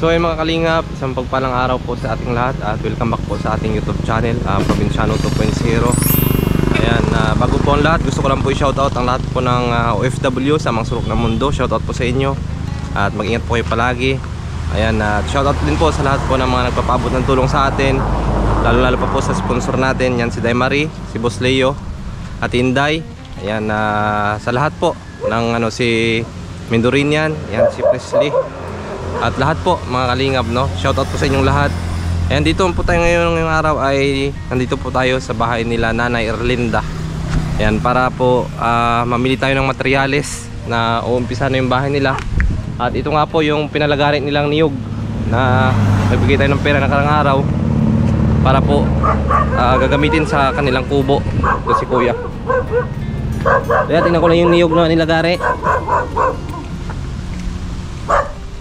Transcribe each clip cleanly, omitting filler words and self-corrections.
So ay mga kalingap, isang pagpalang araw po sa ating lahat at welcome back po sa ating YouTube channel, Provinciano 2.0. Ayan, bago po ang lahat, gusto ko lang po i-shoutout ang lahat po ng OFW sa mga sulok ng mundo. Shoutout po sa inyo at mag-ingat po kayo palagi. Ayan, shoutout din po sa lahat po ng mga nagpapaabot ng tulong sa atin, lalo pa po sa sponsor natin, yan si Daimari, si Boss Leo at Inday. Ayan, sa lahat po ng si Mindorinian, yan si Presley at lahat po mga kalingap, no? Shoutout po sa inyong lahat. Ayan, dito po tayo ngayong araw ay nandito po tayo sa bahay nila Nanay Erlinda. Ayan, para po mamili tayo ng materyales na uumpisa na yung bahay nila. At ito nga po yung pinalagarin nilang niyog na nagbigay tayo ng pera na karang araw para po gagamitin sa kanilang kubo. Ito si Kuya. Kaya tingnan ko lang yung niyog na nilagari.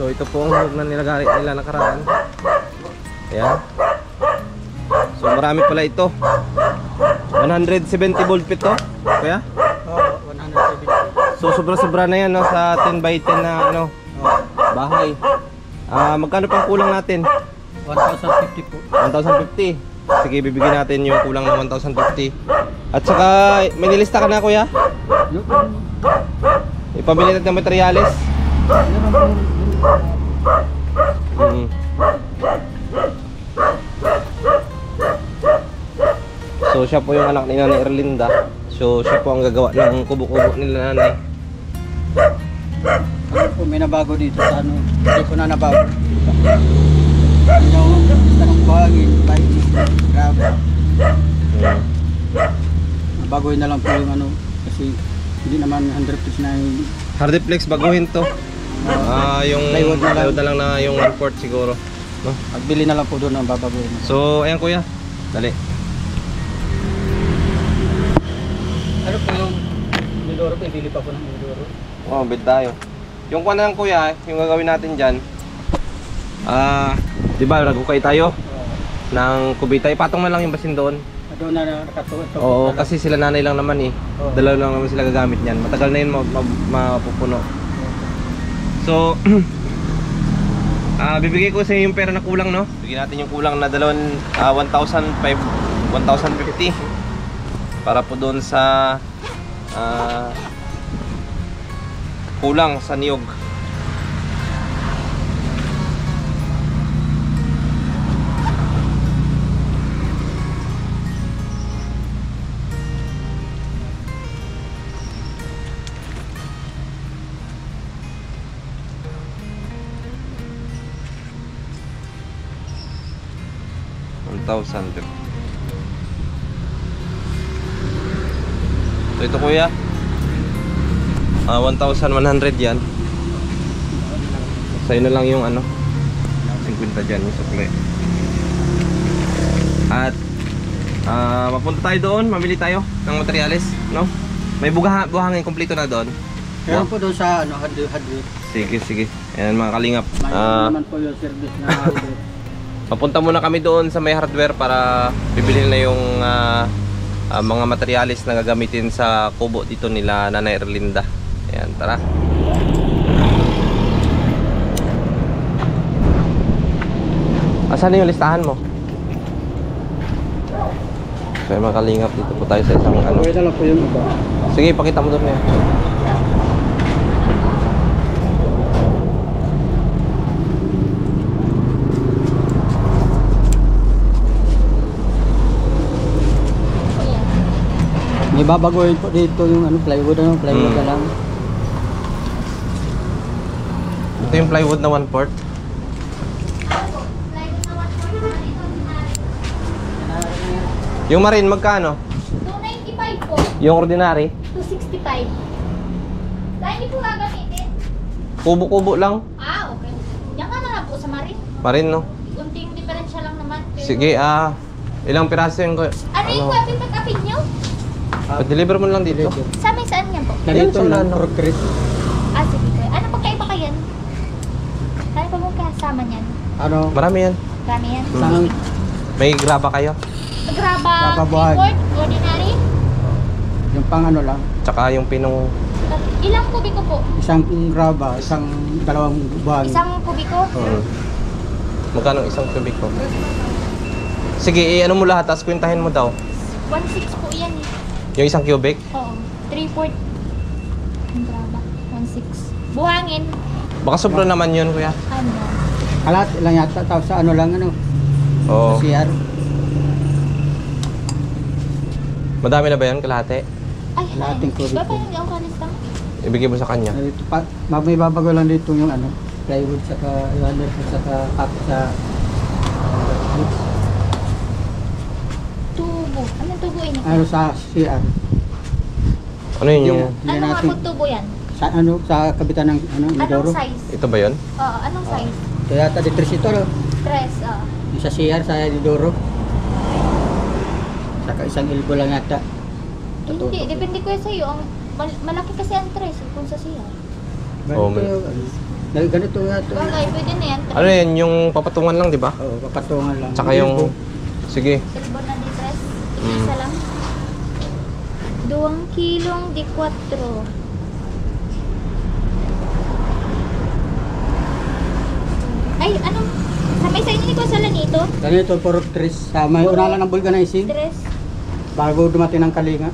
So ito po ang niyog na nilagari nila nakaraan. Ayan. So marami pala ito. 170 volt ito. Kaya? Oo, 170. So sobra-sobra na yan, no, sa 10 by 10 na bahay. Magkano pang kulang natin? 1,050 po. 1,050. Sige, bibigyan natin yung kulang ng 1,050. At saka may nilista ka na, Kuya? Ipamili natin ng materyales. So siya po yung anak ni Nanay Erlinda. So siya po ang gagawa ng kubo-kubo nila nanay. Ako po may nabago dito sa hindi ko na nabago. Yung tanong buhangin, bahay, grabe. Nabagoy na lang po yung kasi hindi naman 100% na yung Hardiplex baguhin to. Yung plywood na lang na yung report siguro, no? pagbili na lang po doon ang babagoy. So ayan Kuya, dali. Ano po yung Mindoro? Bili pa po ng Mindoro. Oh, bid tayo. Yung kuha na lang Kuya, yung gagawin natin dyan, di ba nagukay tayo ng kubitay, patong na lang yung basin doon. Doon na nakatuwa. Oo, kasi sila nanay lang naman eh. Dalawa lang naman sila gagamit niyan. Matagal na yun mapupuno. So bibigay ko sa inyo yung pera na kulang, no? Bigyan natin yung kulang na 1,050 para po doon sa kulang sa niyog. So ito Kuya, 1,100 yan. Sa'yo na lang yung 50 dyan yung supply. At mapunta tayo doon, mamili tayo ng materyales, no? May buhangin kompleto na doon. Kaya po doon sa hardware. Sige. Ayan mga kalingap. May naman po yung service na hardware. Papunta muna kami doon sa may hardware para bibili na yung mga materyales na gagamitin sa kubo dito nila Nanay Erlinda. Ayan, tara. Asan na yung listahan mo? So mga kalingap, dito po tayo sa isang Okay na lang po yung iba. Sige, pakita mo doon yan. May babagoyin po dito yung plywood plywood na lang. Ito yung plywood na 1/4. Yung marine magkano? 295 po. Yung ordinary? 265. Dahil hindi po gagamitin. Kubo-kubo lang. Okay. Yan ka na lang po sa marin. Marine, no? Kunting diferensya lang naman. Pero... Sige, ilang piraso yung... Ano yung coffee pag-apin nyo? Pa-deliver mo lang dito. Sa may saan yan po? Nandito Yun, lang, ano? concrete. Sige po. Ano pagkaiba ka yan? Ano pa mong kasama niyan? Marami yan. Marami yan? Isang May graba kayo? Graba buhag. keyboard, ordinary? yung pang lang. Tsaka yung pinong... Ilang kubiko po? Isang graba, dalawang buhangin. Isang kubiko? Magkano isang cubic po? Sige, ano mo lahat, tapos kwentahin mo daw. 1.6 po yan eh. Yung isang cubic? Oo. 3/4. Ang graba. 1.6. Buhangin. Baka sobra naman yun, kuya. Ano? Kalat lang yata, tapos sa ano lang, ano, Oo. sa CR. Madami na ba yun, kalahati? Ay, Lahating kubic. Ba, parang ang kanis lang? Ibigay mo sa kanya. Ito pa, may babago lang dito yung ano, plywood saka iwanan saka kap sa Tubo. Anong tubo ini? ano sa CR. Ano yun yung... Hindi Anong natin abot tubo yan? sa ano sa kabitan ng ano Anong Midoro. size? Ito ba yun? Oo, anong size? Kaya ta di tres ito no. 3, oo. Yung sa CR sa Midoro. Saka isang elbow lang yata. Hindi, depende ko sa iyo. Ang malaki kasi ang 3 kung sa siya. Oo, Ganito, ganito nga ito. Bagay, pwede na yan. Ano yun, yung papatungan lang, di ba? Oo, papatungan lang. Tsaka yung... Sige. Silbon na di 3. Mm. Isa lang. 2 kilong di 4. Ay, anong... Sabay sa inyo ko sa lanito? Ganito puro tres. May una lang ng vulcanizing 3. bago dumating ng kalinga.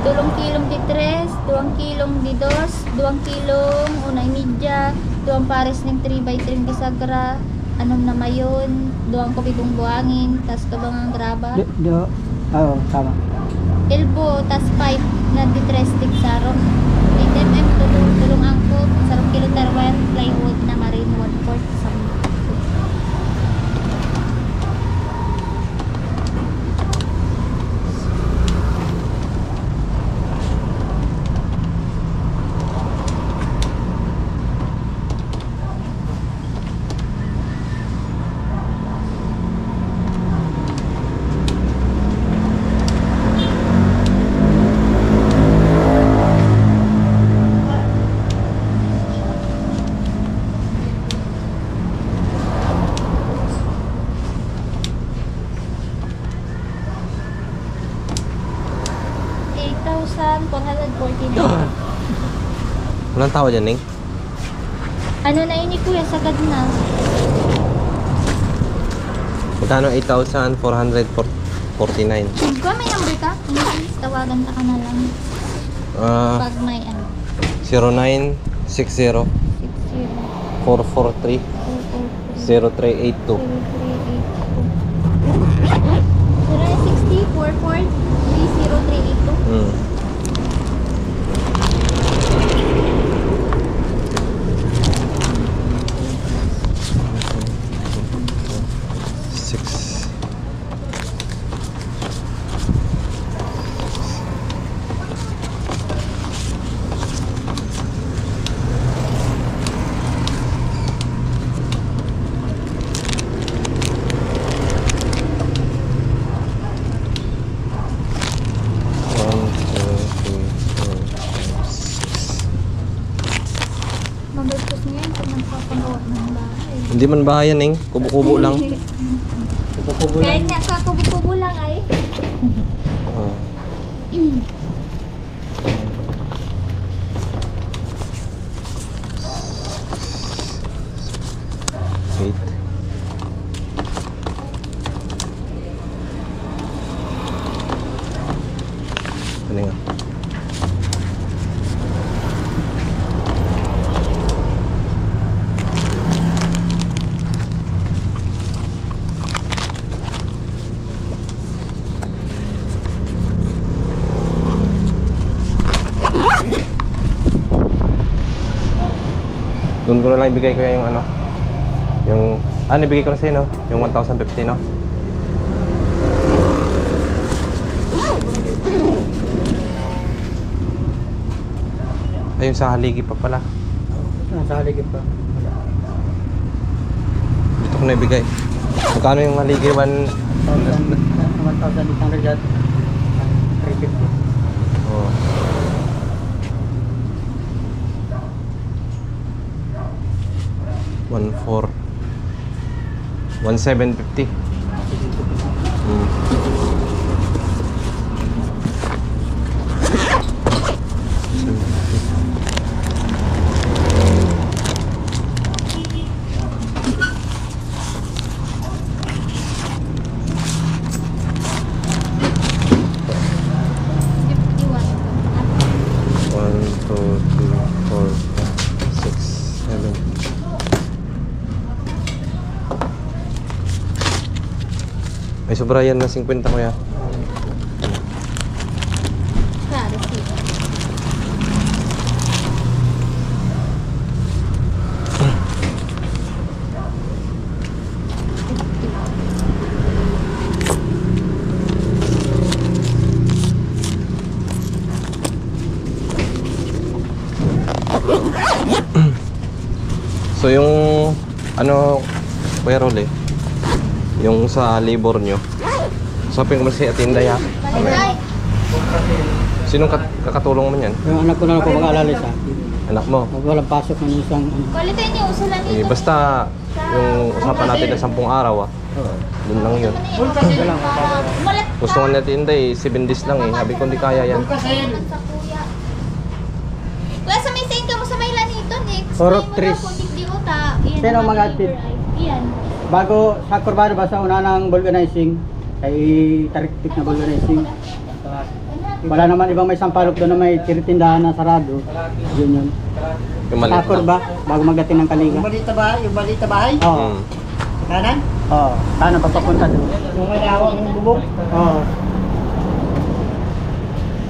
Tulong kilong di 3, 2 kilong di 2, 2 kilong unay media, 2 pares ng 3x3 di sagra, anom na mayon, 2 kubikong buhangin, tas kabang ang graba, Oo, tama. elbow, tas pipe na di 3 stick sarong, 8mm tulong angkop, sarong kilo tarwan, plywood na marine 1/4 sa Walang tawa dyan, Ning? Ano na ini kuya, sagad na. Magkano? 8,449. Kung may number ka, please tawagan ka na lang. Pag may ano, 0960 60 443 0382. 0382. Hmm. Six. Hindi man bahayan eh. Kubo-kubo lang. Kubo-kubo Kahit lang. nga kakubo-kubo lang ay. Oh. Wait. Ano nga? Doon ko na lang ibigay ko yung ano. Yung ibigay ko na sa'yo no? Yung 1,050 no? Ayun sa haligi pa pala. Nasa haligid pa. Dito ko na ibigay. Magkano yung haligi? 1,800 at 350. Oh. One four 1,750. One, two, three, four, five, six, seven. May sobra yan na 50 kuya. Claro, sí. So yung ano Kuya Rolly, yung sa labor nyo, sabi ko kasi atinday ha. Ay, Sinong kakatulong mo yan? Yung anak ko na lang po mag-aalala sa akin. Anak mo? Pag walang pasok ng isang ano. kulitin niyo, uso lang Eh, ito. basta yung usapan natin na 10 araw doon lang yun. Umalat Gusto nga natin inday, 7 days lang eh. Sabi ko hindi kaya yan. sa kuya. Kuya, sa may saying ka mo sa may lanito, next. Orot tres. Pero mga atid. Iyan. Bago sa kurbado ba sa una ng vulcanizing, ay tariktik na vulcanizing. Wala naman ibang may sampalok doon na may tiritindahan na sarado. Yun yun. Yung Sa maliit kurba, bago magdating ng Kaliga. Yung balita bahay? Oo. Hmm. Kanan? Oo. Sana papapunta doon. Yung may hawak ng bubog? Oo.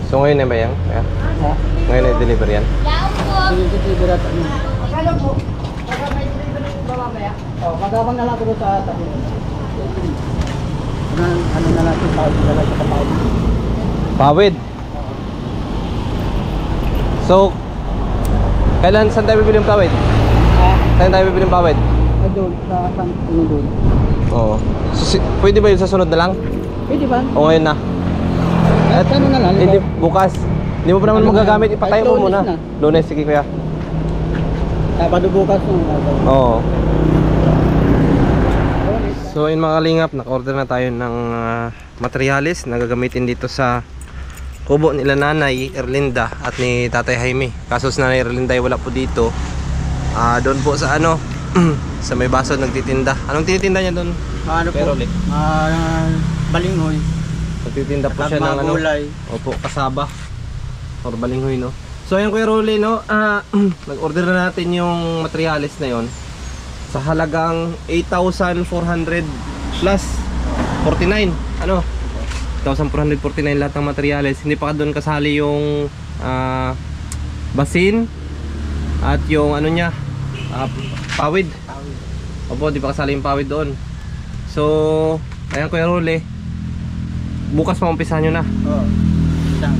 So ngayon na ba yan? Kaya? Ha? Ngayon na deliver yan? Yaon po. Deliver at ano. Akala po, baka may delivery bababaya. Oh, magabang na lang ko doon sa tabi. Ano na lang yung tawag na lang sa kapawid. Pawid. So, kailan saan tayo bibili ng pawid? Ha? Saan tayo bibili ng pawid? Ah, doon, sa ano doon. Oo. So, pwede ba yun sa sunod na lang? Pwede ba? O ngayon na? At ano na lang? Hindi, bukas. Hindi mo pa naman Ano magagamit, na? ipatayo mo Lunes muna. na. Lunes, sige kuya. Sabado bukas no. Oo. So ayun mga kalingap, naka-order na tayo ng materialis na gagamitin dito sa kubo nila Nanay Erlinda at ni Tatay Jaime. Kaso si Nanay Erlinda ay wala po dito. Doon po sa ano, sa may baso nagtitinda. Anong tinitinda niya doon? Ano po? Pero ulit. Balinghoy. Nagtitinda po At siya ng mga ano. gulay. Opo, kasaba. Or balinghoy no. So ayun Kuya Rolly no, nag-order na natin yung materialis na yon sa halagang 8,400 plus 49. Ano? 8,449 lahat ng materialis. Hindi pa doon kasali yung basin at yung ano niya, pawid. Opo, di pa kasali yung pawid doon. So, ayan Kuya Rolly. Bukas maumpisahan nyo na. Oo. Isang.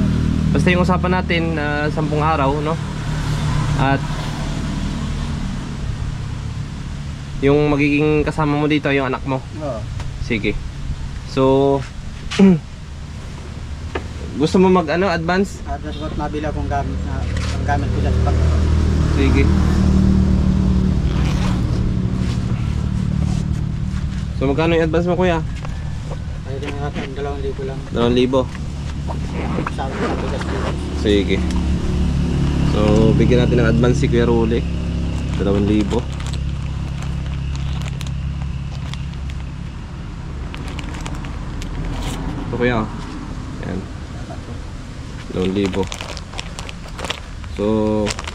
Basta yung usapan natin 10 araw, no? At yung magiging kasama mo dito yung anak mo. Oo. Sige. So gusto mo mag ano, advance? At dapat mabili akong gamit na ang gamit ko sa pag. Sige. So magkano yung advance mo kuya? Pwede na natin, 2,000 lang. 2,000. Sabi na bigas dito. Sige. So bigyan natin ng advance si Kuya Rolly. 2,000. Ito kuya. Ayan. 2,000. So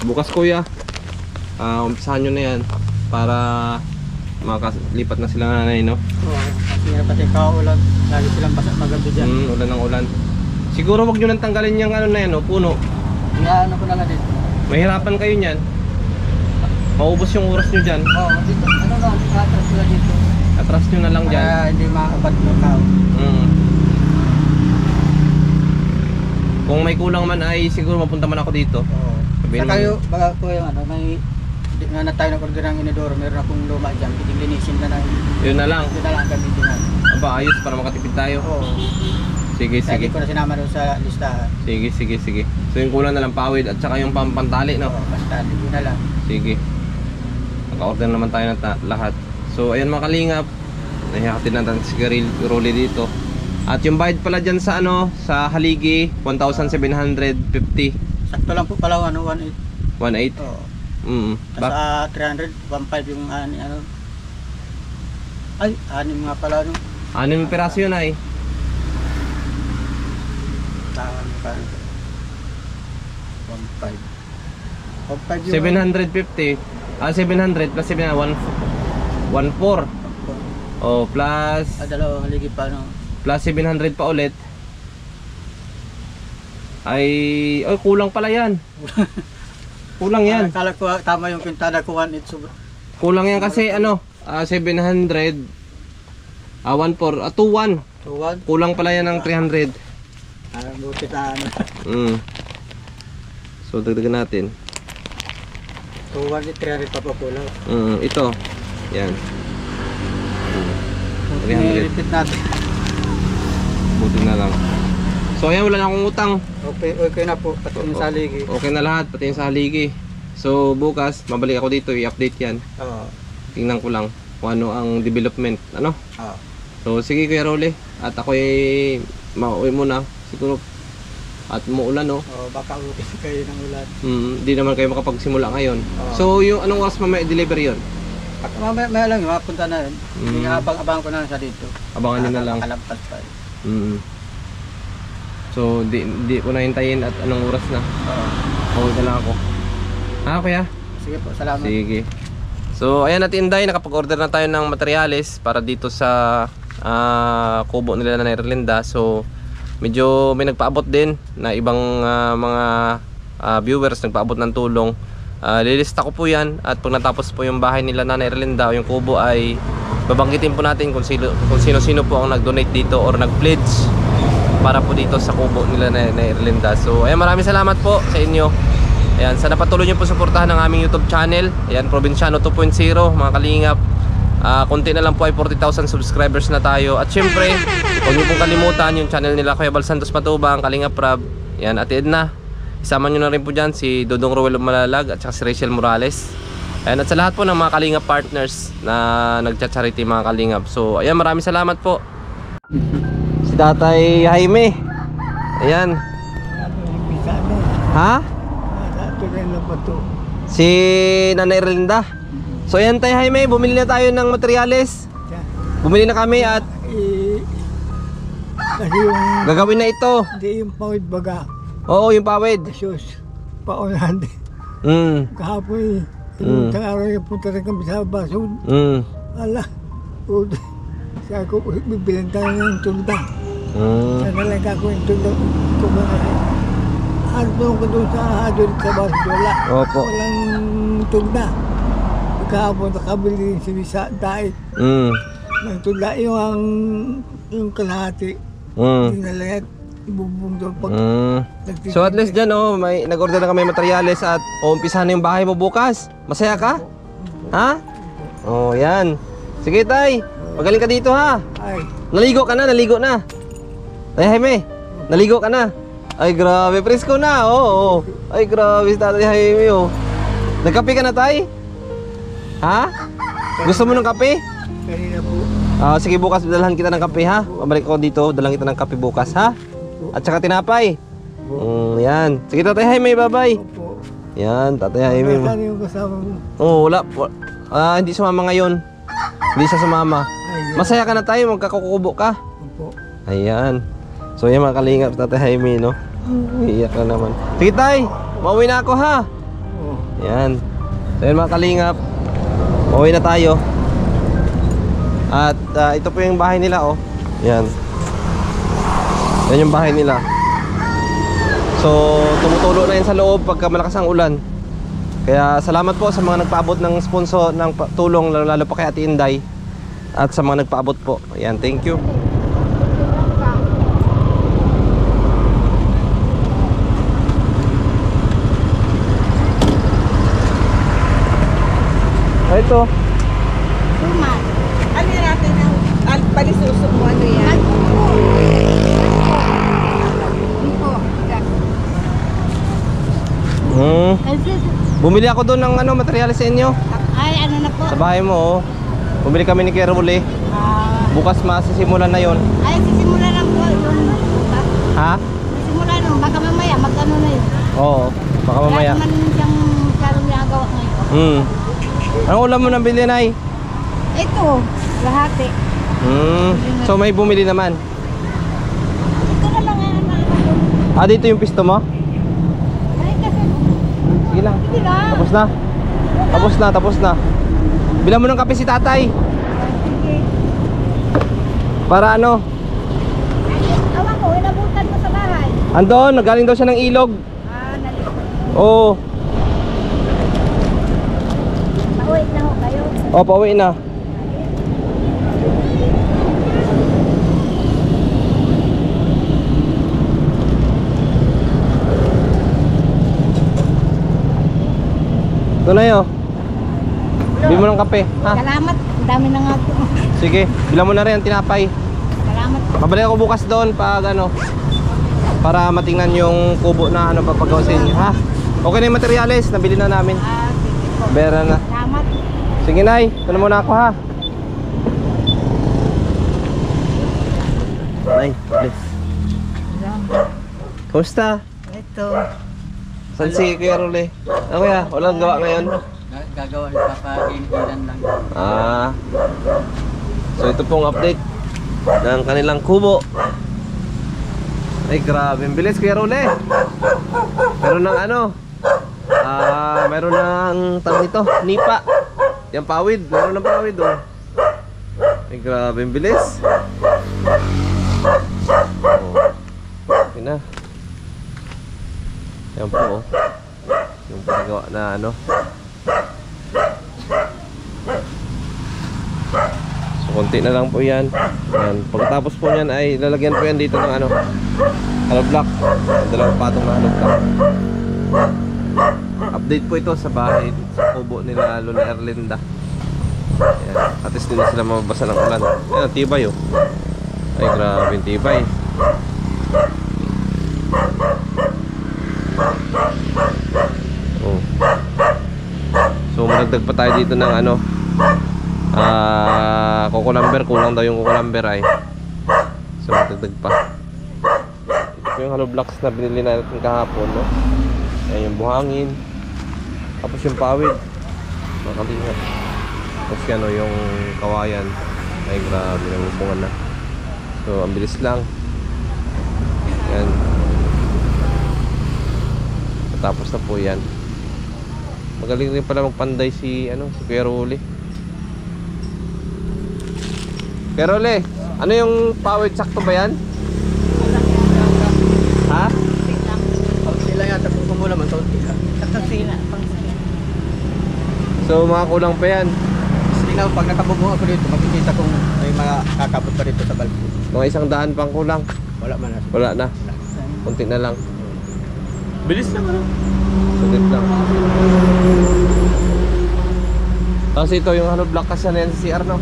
bukas kuya, umpisahan nyo na yan para makalipat na sila nanay, no? Oo, kasi nga pati kaulan, lagi silang basa paggabi dyan. Ulan ng ulan. Siguro wag nyo nang tanggalin yung ano na yan, no? Puno. Ano ko na nga dito. Mahirapan kayo niyan. Maubos yung oras nyo dyan. Oo, dito. Ano nga, atras sila dito. Atras nyo na lang dyan. Kaya hindi maabad ng tao. Kung may kulang man ay siguro mapunta man ako dito. Oo. Sabihin Saka mo- yung, baga ko yung ano, may di nga na tayo nag-order ng inidoro, meron akong luma dyan, linisin na lang. Yun na lang. Yun na lang ang gamitin natin. Aba, ayos para makatipid tayo. Oo. Sige, Kaya sige. di ko na sinama doon sa listahan. Sige, sige, sige. So yung kulang na lang pawid at saka yung pampantali, no? Oo, basta, yun na lang. Sige. Naka-order naman tayo ng lahat. So ayan mga kalingap. Nahihatid natin si Rolly dito. At yung bayad pala dyan sa ano, sa Haligi, 1,750. Sakto lang po pala, 1.8. 1,800. Oo. Bak Sa 300, 1.5 yung ano. Ay, 6 nga pala, no? 6 piraso yun ay. Tawag pa. 1.5. 1.5 yung 750. 700 plus 700, 1,400. Oh, plus dalawang haligi pa, no? plus 700 pa ulit. Ay, kulang pala yan. Kulang yan. Akala ko tama yung pintada ko 1.8 sobra. Kulang yan kasi ano, 700 1,400 2,100. 2.1. Kulang pala yan ng 300. Buti na ano. So dagdagan natin. 2.1 300 pa po kulang. Ito. Yan. 300. Repeat natin. Buti na lang. So ayan, wala na akong utang. Okay na po, pati yung sa haligi. Okay na lahat, pati yung sa haligi. So bukas, mabalik ako dito, i-update yan. Oo. Tingnan ko lang kung ano ang development. Ano? Oo. So sige Kuya Rolly, at ako ay mauwi muna siguro. At umuulan, no? Oh, baka uwi kayo ng ulan. Hindi naman kayo makapagsimula ngayon. Oo. So yung anong oras mamaya i-deliver yun? Mamaya lang, mapunta na yun. Hindi nga abang ko na sa dito. Abangan nyo na lang. Makalampas pa. So di ko na hintayin at anong oras na. Pauwi na lang ako. Kuya? Sige po, salamat. Sige. So ayan natin Inday, nakapag-order na tayo ng materyales para dito sa kubo nila na Erlinda. So medyo may nagpaabot din na ibang mga viewers nagpaabot ng tulong. Lilista ko po yan at pag natapos po yung bahay nila na Erlinda o yung kubo ay babanggitin po natin kung sino-sino po ang nag-donate dito or nag-pledge para po dito sa kubo nila na Erlinda. So ayan, maraming salamat po sa inyo. Ayan, sana patuloy nyo po suportahan ang aming YouTube channel. Ayan, Provinciano 2.0 mga kalingap. Konti na lang po ay 40,000 subscribers na tayo. At syempre, huwag nyo pong kalimutan yung channel nila Kuya Bal Santos Matubang, Kalingap Rab. Ayan, Ate Edna, isama nyo na rin po dyan si Dodong Ruel Malalag at saka si Rachel Morales. Ayan, at sa lahat po ng mga Kalingap partners na nagcha-charity mga Kalingap. So ayan, maraming salamat po. Si Tatay Jaime. Ayan. Ha? Si Nanay Erlinda. So ayan Tay Jaime, bumili na tayo ng materyales. Bumili na kami at Kasi yung gagawin na ito. hindi yung pawid baga. Oo, yung pawid. Sus, paunahan din. Kahapon yung araw yung punta rin kami sa basod. Ala, sabi ko, bibilan tayo ng tulda. Sana lang ako yung tulda. Ano ko doon sa hadol sa basod, wala. Opo. Walang tulda. Kahapon nakabili rin si Bisa Dait. Ng tulda yung kalahati. Tinalayan, ibubong doon pag nagtitinda. So at least dyan may nag-order na kami ng materyales at umpisahan na yung bahay mo bukas. Masaya ka? Ha? Oh, yan. Sige Tay, magaling ka dito ha. Ay, Naligo ka na, naligo na. Ay Jaime, naligo ka na. Ay grabe, presko na. Oo. Ay grabe si Tatay Jaime oh. Nagkape ka na Tay? Ha? Gusto mo ng kape? kanina po. Sige, bukas dalhan kita ng kape ha. Pabalik ko dito, dalhan kita ng kape bukas ha. At saka tinapay. Yan. Sige, Tatay Jaime, bye-bye. Opo. Yan, Tatay Jaime. Nasaan yung kasama mo? Wala. Hindi sumama ngayon. Hindi siya sumama. Masaya ka na tayo, magkakukubo ka. Opo. Ayan. So yan mga kalingap, Tatay Jaime, no? Iiyak na naman. Sige, Tay. Mauwi na ako ha. Oo. Yan. So yan mga kalingap. Mauwi na tayo. At ito po yung bahay nila, oh. Yan. Yan yung bahay nila. So tumutulo na yan sa loob pagka malakas ang ulan. Kaya salamat po sa mga nagpaabot ng sponsor ng tulong, lalo pa kay Ate Inday. At sa mga nagpaabot po. Ayan, thank you. Ito. Sumat. Ano yan natin ang palisusok mo? Ano yan? Bumili ako doon ng materyales sa inyo. Ay, ano na po? Sa bahay mo, oh. Bumili kami ni Kerole. Bukas masisimulan na yon. Ay, sisimula lang po yun. Ha? Sisimula nung, baka mamaya, mag-ano na yun. Oo, baka mamaya. Wala naman siyang masyadong ginagawa ngayon. Anong ulam mo nabili, Nay? Ito, lahati. So may bumili naman. Ito na lang yan. Dito yung pisto mo? Ay, kasi, Sige lang. hindi na. Tapos na. Tapos na. Bilang mo ng kape si Tatay. Sige. Para ano? Awan ko, inabutan mo sa bahay. Andon, nagaling daw siya ng ilog. Nalito. Oo. Pauwi na ho kayo. Pauwi na. Ito na yun. Bili mo ng kape, ha? Salamat. Ang dami na nga po. Sige, bilang mo na rin ang tinapay. Salamat. Pabalik ako bukas doon pag para matingnan yung kubo na papagawa sa inyo, ha? Okay na yung materyales, nabili na namin. Sige po. Bera na. Salamat. Sige, Nay, ito na muna ako, ha? Nay, please. Kumusta? Ito. Saan si Kuya Role? Kuya, walang gawa ngayon? Gagawa, papainitan lang. So ito pong update ng kanilang kubo. Ay grabe, ang bilis Kuya Role. Meron ng meron ng tawag nito, nipa. Yung pawid, meron ng pawid, oh. Ay grabe, ang bilis. Okay na. Yan po, oh. Yung paggawa na So konti na lang po yan. Yan. Pagkatapos po yan ay lalagyan po yan dito ng hollow block. Dalawang patong na hollow block. Update po ito sa bahay, sa kubo nila Lola Erlinda. Yan. At least din sila mababasa ng ulan. Yan, tibay, oh. Ay grabe, tibay. Oh. So madagdag pa tayo dito ng kukulamber, kulang daw yung kukulamber ay. So madagdag pa. Ito yung hollow blocks na binili natin kahapon, no? Ayan yung buhangin. Tapos yung pawid. Makalingat. Tapos yung kawayan. Ay grabe, nangubungan na. So ang bilis lang. Yan. Tapos na po yan. Magaling rin pala magpanday si Kuya Role. Kuya Role, ano yung pawid, sakto ba yan? Ha? Sila yata kung kumula man sa unti. So mga kulang pa yan. Sige na, pag nakabubong ako dito, makikita kung may makakabot pa dito sa balko. Mga 100 pang kulang. Wala man na. Wala na. Kunti na lang. Bilis lang, Sulit lang. Tapos ito yung hollow block kasi na yan sa CR, no?